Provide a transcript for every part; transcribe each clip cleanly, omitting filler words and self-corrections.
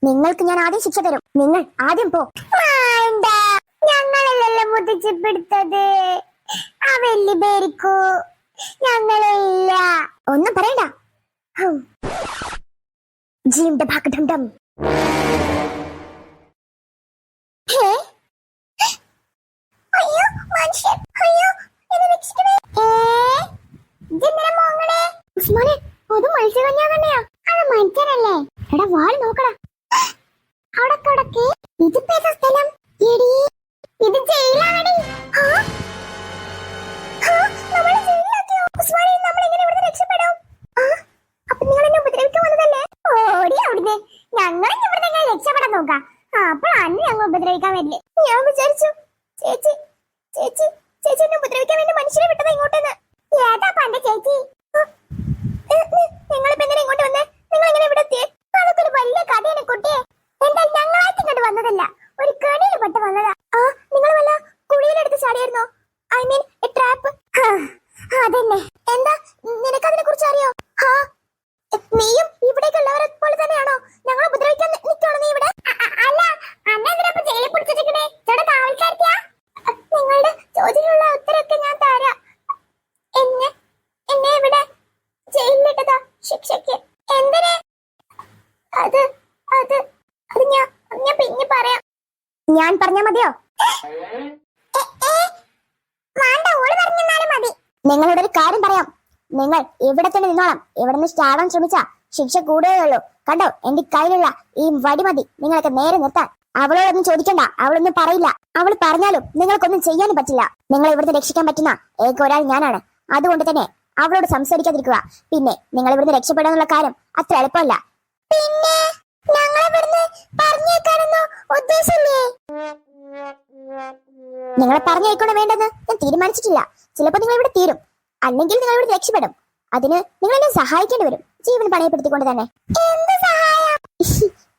നിങ്ങൾക്ക് ഞാൻ ആദ്യം ശിക്ഷ തരും. നിങ്ങൾ ആദ്യം പോ. ഞങ്ങളല്ലല്ലോ മുതിച്ചപ്പെടുത്തത്. ആ വെല്ലി പേരിക്കൂ ഞങ്ങളില്ല. ഒന്നും പറയണ്ട. ജീവന്റെ ഭാഗം അയ്യോ മനുഷ്യൻ, അയ്യോ എന്നെ രക്ഷിക്കണേ. ഉസ്മാനെ, അത് മത്സ്യകന്യാ തന്നെയാ. അത് മനുഷ്യനല്ലേ? എടാ വാള് നോക്കടാ. അടക്കടക്ക് ഇതിപ്പോ ഏതാ സ്ഥലം? എടീ ഇത് ജയിലാണടി. നമ്മളെ ജയിലിലാക്കിയോ? ഉസ്മാനെ, നമ്മൾ എങ്ങനെ ഇവിടുന്ന് രക്ഷപ്പെടും? അപ്പൊ നിങ്ങൾ എന്നെ ഉപദ്രവിക്കാൻ വന്നതല്ലേ? ഓടി അവിടുന്ന്. ഞങ്ങൾ ഇവിടുന്ന് എങ്ങനെ രക്ഷപ്പെടാൻ നോക്കാം. അപ്പോൾ അന്ന് ഞങ്ങൾ ഉപദ്രവിക്കാൻ വരില്ലേ? ഞാൻ വിചാരിച്ചു ചേച്ചി ചേച്ചി ചേച്ചി എന്നെ ഉപദ്രവിക്കാൻ വേണ്ടി മനുഷ്യരെ വിട്ടത് ഇങ്ങോട്ടെന്ന്. ഏതാ പണ്ട് ചേച്ചി? നിങ്ങളിപ്പോ എങ്ങനെ ഇങ്ങോട്ട് വന്നേ? നിങ്ങൾ എങ്ങനെ ഇവിടെ എത്തിയേ? അതൊക്കെ ഒരു വലിയ കഥയാണ് കുട്ടിയെ. എന്തായാലും ഞങ്ങളായിട്ട് ഇങ്ങോട്ട് വന്നതല്ല, ഒരു കണിയിൽ പെട്ട് വന്നതാ. നിങ്ങൾ വല്ല കുഴിയിലെടുത്ത് ചാടിയായിരുന്നോ? I mean trap. അതന്നെ. എന്താ നിനക്കതിനെ കുറിച്ച് അറിയോ? നീയും ഇവിടേക്കുള്ളവരെ പോലെ തന്നെയാണോ ഞങ്ങൾ ഉപദ്രവിക്കാൻ നിൽക്കണോ നീ ഇവിടെ? അല്ല, അന്നെന്തിനാ ജയിലിൽ പിടിച്ചിരിക്കണേ? ചേട്ടാ കാവൽക്കാരിക്കാ? നിങ്ങളുടെ ചോദ്യത്തിനുള്ള ഉത്തരമൊക്കെ ഞാൻ തരാം. എന്നെ ഇവിടെ ജയിലിലിട്ടതാ ശിക്ഷയ്ക്ക്. എന്തിന്? അത് അത് അത് ഞാൻ പിന്നെ പറയാം. ഞാൻ പറഞ്ഞാ മതിയോ? മതി. നിങ്ങളോട് ഒരു കാര്യം പറയാം. നിങ്ങൾ ഇവിടെ തന്നെ നിന്നോളാം. ഇവിടെ നിന്ന് ചാടാൻ ശ്രമിച്ചാ ശിക്ഷ കൂടുകയുള്ളൂ. കണ്ടോ, എന്റെ കയ്യിലുള്ള ഈ വടി മതി നിങ്ങളൊക്കെ നേരെ നിർത്താൻ. അവളോടൊന്നും ചോദിക്കണ്ട, അവളൊന്നും പറയില്ല. അവൾ പറഞ്ഞാലും നിങ്ങൾക്കൊന്നും ചെയ്യാനും പറ്റില്ല. നിങ്ങൾ ഇവിടുന്ന് രക്ഷിക്കാൻ പറ്റുന്ന ഏക ഒരാൾ ഞാനാണ്. അതുകൊണ്ട് തന്നെ അവളോട് സംസാരിക്കാതിരിക്കുക. പിന്നെ നിങ്ങൾ ഇവിടുന്ന് രക്ഷപ്പെടാനുള്ള കാര്യം അത്ര എളുപ്പമല്ല. പിന്നെ ഞങ്ങൾ ഇവിടുന്ന് പറഞ്ഞേക്കാനൊന്നും ഉദ്ദേശമില്ലേ? നിങ്ങളെ പറഞ്ഞേക്കണോ വേണ്ടെന്ന് ഞാൻ തീരുമാനിച്ചിട്ടില്ല. ചിലപ്പോൾ നിങ്ങൾ ഇവിടെ തീരും, അല്ലെങ്കിൽ നിങ്ങൾ ഇവിടെ രക്ഷപ്പെടും. അതിന് നിങ്ങൾ എന്നെ സഹായിക്കേണ്ടി വരും, ജീവൻ പണയപ്പെടുത്തിക്കൊണ്ട് തന്നെ. എന്ത് സഹായം?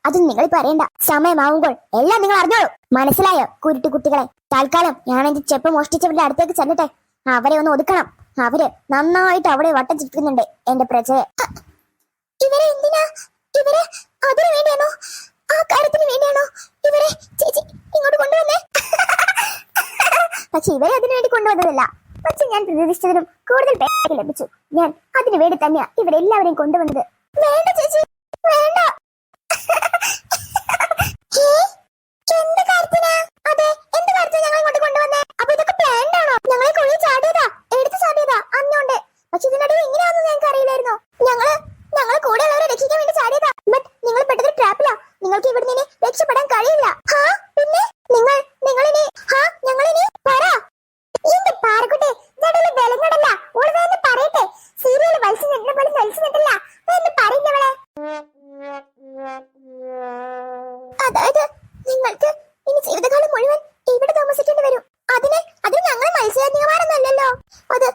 അതൊന്നും നിങ്ങൾ പറയണ്ട. സമയമാവുമ്പോൾ എല്ലാം നിങ്ങൾ അറിഞ്ഞോളൂ. മനസ്സിലായോ കുരുട്ടു കുട്ടികളെ? തൽക്കാലം ഞാൻ എന്റെ ചെപ്പ് മോഷ്ടിച്ചവരുടെ അടുത്തേക്ക് ചെന്നിട്ടെ അവരെ ഒന്ന് ഒതുക്കണം. അവര് നന്നായിട്ട് അവിടെ വട്ടം ചുറ്റുന്നുണ്ട് എന്റെ പ്രജയെ. ഇവരെ എന്തിനാ? ഇവരെ അതിനു വേണ്ടിയാണോ? ആ കാര്യത്തിന് വേണ്ടിയാണോ ഇവരെ ചേച്ചി ഇങ്ങോട്ട് കൊണ്ടുവന്നേ? പക്ഷെ ഇവരെ അതിനു വേണ്ടി കൊണ്ടുവന്നതല്ല. പക്ഷെ ഞാൻ പ്രതീക്ഷിച്ചതിലും കൂടുതൽ പേര് ലഭിച്ചു. ഞാൻ അതിനു വേണ്ടി തന്നെയാ ഇവരെല്ലാവരെയും കൊണ്ടുവന്നത്. വേണ്ട ചേച്ചി, വേണ്ട. എന്ത് കാര്യത്തിനാ? അതെ, എന്ത് കാര്യത്തിനാ ഞങ്ങൾ ഇങ്ങോട്ട് കൊണ്ടുവന്നേ? അപ്പൊ ഇതൊക്കെ പ്ലാൻഡ് ആണോ? ഞങ്ങളെ കുഴി ചാടിയതാ, എടുത്ത് ചാടിയതാ അന്നുണ്ട്. പക്ഷെ ഇതിനിടയിൽ എങ്ങനെയാണെന്ന് ഞങ്ങൾക്ക് അറിയില്ലായിരുന്നു. ഞങ്ങള് കൂടെ ഉള്ളവരെ രക്ഷിക്കാൻ വേണ്ടി ചാടിയതാ. ബട്ട് നിങ്ങൾ പെട്ടതൊരു ട്രാപ്പിലാ. നിങ്ങൾക്ക് ഇവിടെ നിന്ന് രക്ഷപ്പെടാൻ കഴിയില്ല. പിന്നെ നിങ്ങളിനി ഞങ്ങളിനി പറ. എന്റെ പാറക്കുട്ടെ, ഞടല് വിലങ്ങടല്ല. ഓള് പറയട്ടെ. സീരിയല് വലിച്ചു നിന്ന പോലെ വലിച്ചു നിന്നില്ല. പറയുന്നവളെ. അതായത് നിങ്ങൾക്ക് ഇനി ജീവിതകാലം മുഴുവൻ ഇവിടെ താമസിക്കേണ്ടി വരും. അതിന് ഞങ്ങൾ മത്സ്യബന്ധനമാണെന്നല്ലോ. അത്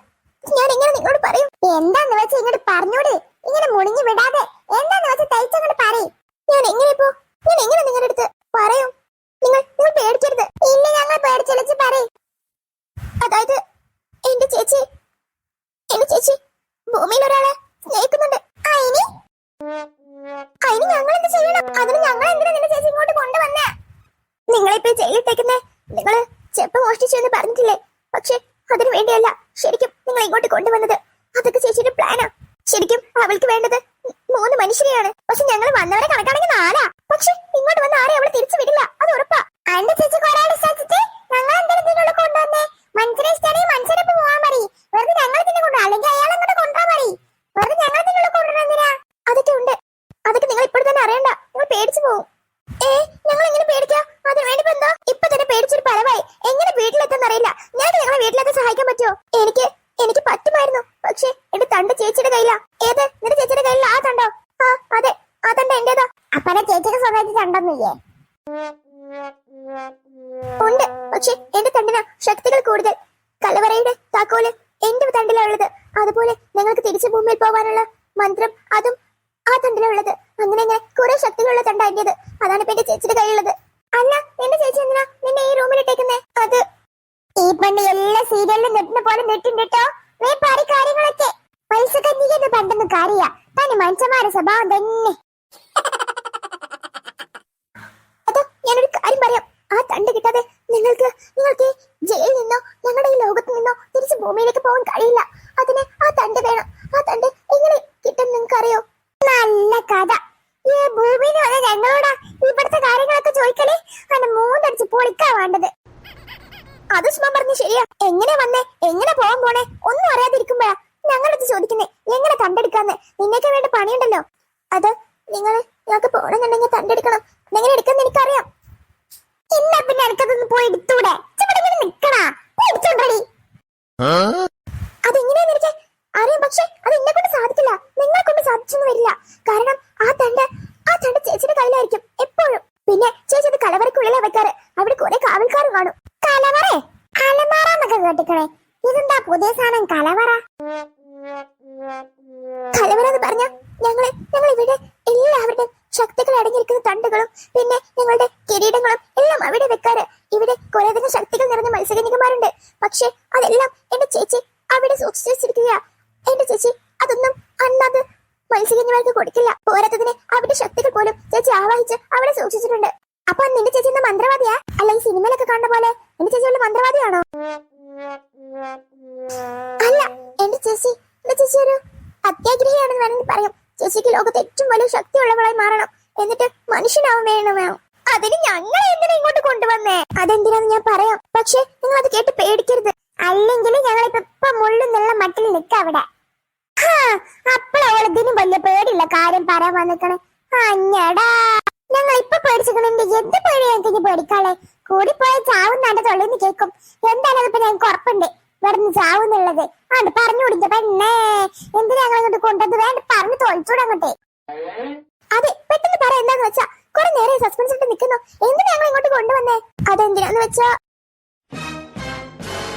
ഞാൻ എങ്ങനെ നിങ്ങളോട് പറയും? എന്താന്ന് വെച്ചാൽ ഇങ്ങോട്ട് പറഞ്ഞോട്. ഇങ്ങനെ മുണിഞ്ഞു വിടാതെ എന്താന്ന് വെച്ചാൽ തയ്ച്ചങ്ങോട്ട് പറയും. ഞാൻ എങ്ങനെ നിങ്ങളുടെ അടുത്ത് പറയും? നിങ്ങൾ പേടിക്കരുത്. ഇല്ല, ഞങ്ങൾ പേടിച്ചെളിച്ച് പറയും. അതായത് എന്റെ ചേച്ചി ഭൂമിയിൽ ഒരാളെ സ്നേഹിക്കുന്നുണ്ട്. അതിന് ഞങ്ങൾ എന്ത് ചെയ്യണം? അതിന് ഞങ്ങൾ എന്തിനാ നിന്റെ ചേച്ചി ഇങ്ങോട്ട് കൊണ്ടുവന്നേ? നിങ്ങളിപ്പോ ജയിലിട്ടേക്കുന്നേ നിങ്ങള് ചെപ്പ് മോഷ്ടിച്ചു എന്ന് പറഞ്ഞിട്ടില്ലേ? പക്ഷെ അതിനു വേണ്ടിയല്ല ശരിക്കും നിങ്ങൾ ഇങ്ങോട്ട് കൊണ്ടുവന്നത്. അതൊക്കെ ചേച്ചിയുടെ പ്ലാനാ. ശരിക്കും അവൾക്ക് വേണ്ടത് 3 മനുഷ്യരെയാണ്. പക്ഷെ ഞങ്ങൾ വന്നവരെ കണക്കാണെങ്കിൽ 4. പക്ഷെ ഇങ്ങോട്ട് വന്ന ആരെ അവള് തിരിച്ചു വിടില്ല, അത് ഉറപ്പാ. എന്റെ ചേച്ചിക്ക് ഒരാളെ ഇഷ്ടം ഞങ്ങൾ എന്തെങ്കിലും കൊണ്ടുവന്നേ. മനുഷ്യരെ ഇഷ്ടമാണെങ്കിൽ മനുഷ്യരൊപ്പം പോവാൻ പറയും. വെറുതെ ഞങ്ങൾ തന്നെ കൊണ്ടു, അല്ലെങ്കിൽ അയാളെ അങ്ങോട്ട് കൊണ്ടുപോകാൻ പറയും. വെറുതെ ഞങ്ങൾ നിങ്ങളെ കൊണ്ടുവരാ. അതൊക്കെ ഉണ്ട്. അതൊക്കെ നിങ്ങൾ ഇപ്പോൾ തന്നെ അറിയണ്ട. നിങ്ങൾ പേടിച്ചു പോകും. ഞങ്ങൾ എങ്ങനെ പേടിക്കാം? അതിന് വേണ്ടി എന്താ ഇപ്പൊ തന്നെ പേടിച്ചൊരു പലവായി. എങ്ങനെ വീട്ടിലെത്താൻ അറിയില്ല. ഞങ്ങൾക്ക് നിങ്ങളെ വീട്ടിലെത്താൻ സഹായിക്കാൻ പറ്റുമോ? എനിക്ക് പറ്റുമായിരുന്നു. പക്ഷെ എന്റെ തണ്ട് ചേച്ചിയുടെ കയ്യിലാ. ഏത്? നിന്റെ ചേച്ചിയുടെ കയ്യിലാ ആ തണ്ടോ? അതെ, ആ തണ്ട എന്റേതാ. അപ്പനെ ചേച്ചിയുടെ സ്വകാര്യ തണ്ടൊന്നുമില്ലേ? ഉണ്ട്, പക്ഷെ എന്റെ തണ്ടിനാ ശക്തികൾ കൂടുതൽ. കലവറയുടെ താക്കോല് എന്റെ തണ്ടിലാ ഉള്ളത്. അതുപോലെ നിങ്ങൾക്ക് തിരിച്ചു ഭൂമിയിൽ പോകാനുള്ള മന്ത്രം അതും ആ തണ്ടിലുള്ളത്. അങ്ങനെ കുറെ ശക്തികളുള്ള തണ്ട എന്റേത്. അതാണ് ഇപ്പൊ എന്റെ ചേച്ചിയുടെ കയ്യിലുള്ളത്. അല്ല, എന്റെ ചേച്ചി എന്തിനാ നിന്നെ ഈ റൂമിലിട്ടേക്കുന്നേ? അത് ഈ പണ്ട് എല്ലാ സീരിയലിലും നെട്ടിനെ പോലെ നെട്ടിട്ടോ വേപ്പാറി കാര്യങ്ങളൊക്കെ. മത്സ്യകന്യക എന്ന് പണ്ടെന്ന് കാര്യ തന്നെ മനുഷ്യന്മാരുടെ സ്വഭാവം തന്നെ. കണ്ടെടുക്കണം. അതെങ്ങനെ എടുക്കുന്ന എനിക്കറിയാം. എന്നാ പിന്നെ എനിക്കതൊന്ന് പോയി എടുത്തൂടെ? ഇവിടെ ഇങ്ങനെ നിക്കണാ, എടുത്തോണ്ടടി. അതെങ്ങനെയാന്ന് എനിക്ക് അറിയാം, പക്ഷെ അത് എന്നെ കൊണ്ട് സാധിക്കില്ല. നിങ്ങളെ കൊണ്ട് സാധിച്ചൊന്നും വരില്ല. കാരണം ആ തണ്ട് ചേച്ചിയുടെ കയ്യിലായിരിക്കും എപ്പോഴും. പിന്നെ ചേച്ചി അത് കലവറയ്ക്കുള്ളിലാ വെക്കാറ്. അവിടെ കുറെ കാവൽക്കാരും കാണും. കലവറേ? അലമാറ എന്നൊക്കെ കേട്ടിക്കണേ. ഇതെന്താ പുതിയ സാധനം കലവറ? കലവറ എന്ന് പറഞ്ഞ ഞങ്ങൾ ഇവിടെ എല്ലാവരുടെയും ശക്തികൾ അടങ്ങിയിരിക്കുന്ന തണ്ടുകളും പിന്നെ ഞങ്ങളുടെ കിരീടങ്ങളും എല്ലാം അവിടെ വെക്കാറ്. ഇവിടെ കുറേയധികം ശക്തികൾ നിറഞ്ഞ മത്സ്യകന്യകമാരുണ്ട്. പക്ഷെ അതെല്ലാം എന്റെ ചേച്ചി അവിടെ സൂക്ഷിച്ചു വെച്ചിരിക്കുക. എന്റെ ചേച്ചി അതൊന്നും അന്നത് മത്സ്യകന്യമാർക്ക് കൊടുക്കില്ല. പോരാത്തതിന് അവിടെ ശക്തികൾ പോലും ചേച്ചി ആവാഹിച്ച് അവിടെ സൂക്ഷിച്ചിട്ടുണ്ട്. അപ്പൊ നിന്റെ ചേച്ചി എന്താ മന്ത്രവാദിയാ? അല്ല ഈ സിനിമയിലൊക്കെ കാണുന്ന പോലെ എന്റെ ചേച്ചി വല്ല മന്ത്രവാദിയാണോ? അല്ല, എന്റെ ചേച്ചി ഒരു അത്യാഗ്രഹിയാണെന്ന് വേണമെങ്കിൽ പറയാം. ചേച്ചിക്ക് ലോകത്ത് ഏറ്റവും വലിയ ശക്തിയുള്ളവളായി മാറണം. എന്നിട്ട് മനുഷ്യനാവും വേണം. അതിന് ഞങ്ങളെ എന്തിനാ ഇങ്ങോട്ട് കൊണ്ടുവന്നേ? അതെന്തിനാന്ന് ഞാൻ പറയാം. പക്ഷെ നിങ്ങൾ അത് കേട്ട് പേടിക്കരുത്. അല്ലെങ്കിൽ ഞങ്ങളിപ്പോ മുള്ളുന്നുള്ള മട്ടിൽ നിൽക്കാം അവിടെ. അപ്പോഴവളതിനും വലിയ പേടിയുള്ള കാര്യം പറയാൻ വന്നിക്കണേ. അഞ്ഞടാ, ഞങ്ങൾ ഇപ്പൊ പേടിച്ചിട്ടുണ്ട്. എന്ത് പേടി ഞങ്ങൾക്ക് പേടിക്കാളെ? കൂടിപ്പോയ ചാവും നാട്ടെ തൊള്ളിന്ന് കേൾക്കും. എന്തായാലും ഇപ്പൊ ഞങ്ങൾക്ക് ഉറപ്പുണ്ട് ഇവിടുന്ന് ചാവുന്നുള്ളത്. അത് പറഞ്ഞു കൊടുക്ക പെണ്ണേ. എന്തിനാ ഞങ്ങൾ ഇങ്ങോട്ട് കൊണ്ടത്? വേണ്ട, പറഞ്ഞു തോൽച്ചൂടങ്ങോട്ടെ. അതെ, പെട്ടെന്ന് പറ. എന്താന്ന് വെച്ചാ കുറെ നേരെ സസ്പെൻസ് ഇട്ട് നിൽക്കുന്നു. എന്തിനാ ഞങ്ങൾ ഇങ്ങോട്ട് കൊണ്ടുവന്നേ? അതെന്തിനാന്ന് വെച്ചാ